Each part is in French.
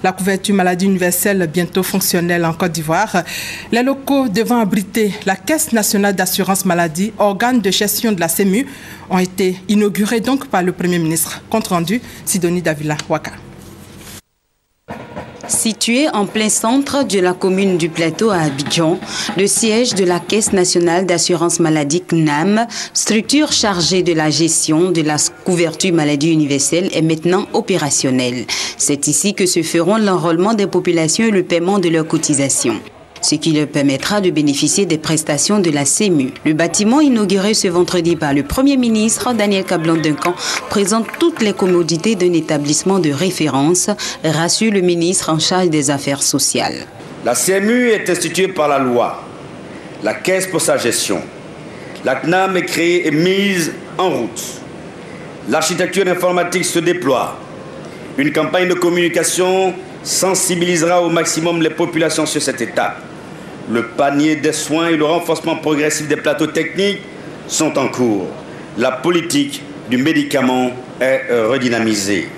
La couverture maladie universelle bientôt fonctionnelle en Côte d'Ivoire. Les locaux devant abriter la Caisse nationale d'assurance maladie, organe de gestion de la CEMU, ont été inaugurés donc par le Premier ministre. Compte rendu, Sidonie Davila Waka. Situé en plein centre de la commune du Plateau à Abidjan, le siège de la Caisse nationale d'assurance maladie CNAM, structure chargée de la gestion de la couverture maladie universelle, est maintenant opérationnel. C'est ici que se feront l'enrôlement des populations et le paiement de leurs cotisations, ce qui leur permettra de bénéficier des prestations de la CEMU. Le bâtiment inauguré ce vendredi par le Premier ministre, Daniel Kablan-Duncan, présente toutes les commodités d'un établissement de référence, rassure le ministre en charge des affaires sociales. La CEMU est instituée par la loi, la Caisse pour sa gestion. La CNAM est créée et mise en route. L'architecture informatique se déploie. Une campagne de communication sensibilisera au maximum les populations sur cette étape. Le panier des soins et le renforcement progressif des plateaux techniques sont en cours. La politique du médicament est redynamisée.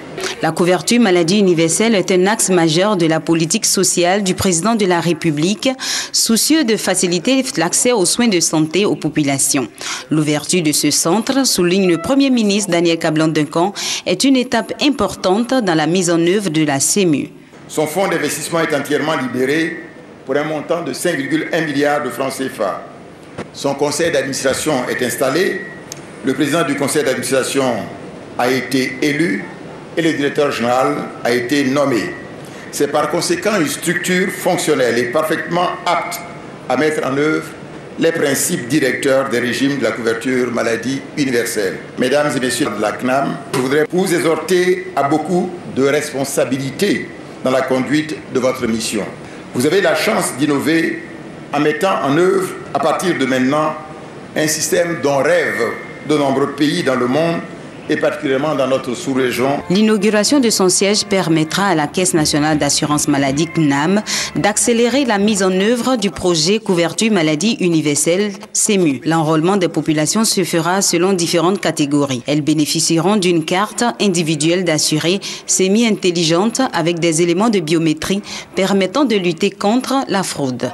La couverture maladie universelle est un axe majeur de la politique sociale du président de la République, soucieux de faciliter l'accès aux soins de santé aux populations. L'ouverture de ce centre, souligne le Premier ministre Daniel Kablan-Duncan, est une étape importante dans la mise en œuvre de la CEMU. Son fonds d'investissement est entièrement libéré pour un montant de 5,1 milliards de francs CFA. Son conseil d'administration est installé, le président du conseil d'administration a été élu et le directeur général a été nommé. C'est par conséquent une structure fonctionnelle et parfaitement apte à mettre en œuvre les principes directeurs des régimes de la couverture maladie universelle. Mesdames et messieurs de la CNAM, je voudrais vous exhorter à beaucoup de responsabilités dans la conduite de votre mission. Vous avez la chance d'innover en mettant en œuvre, à partir de maintenant, un système dont rêvent de nombreux pays dans le monde et particulièrement dans notre sous-région. L'inauguration de son siège permettra à la Caisse nationale d'assurance maladie CNAM d'accélérer la mise en œuvre du projet couverture maladie universelle CEMU. L'enrôlement des populations se fera selon différentes catégories. Elles bénéficieront d'une carte individuelle d'assurés semi-intelligente avec des éléments de biométrie permettant de lutter contre la fraude.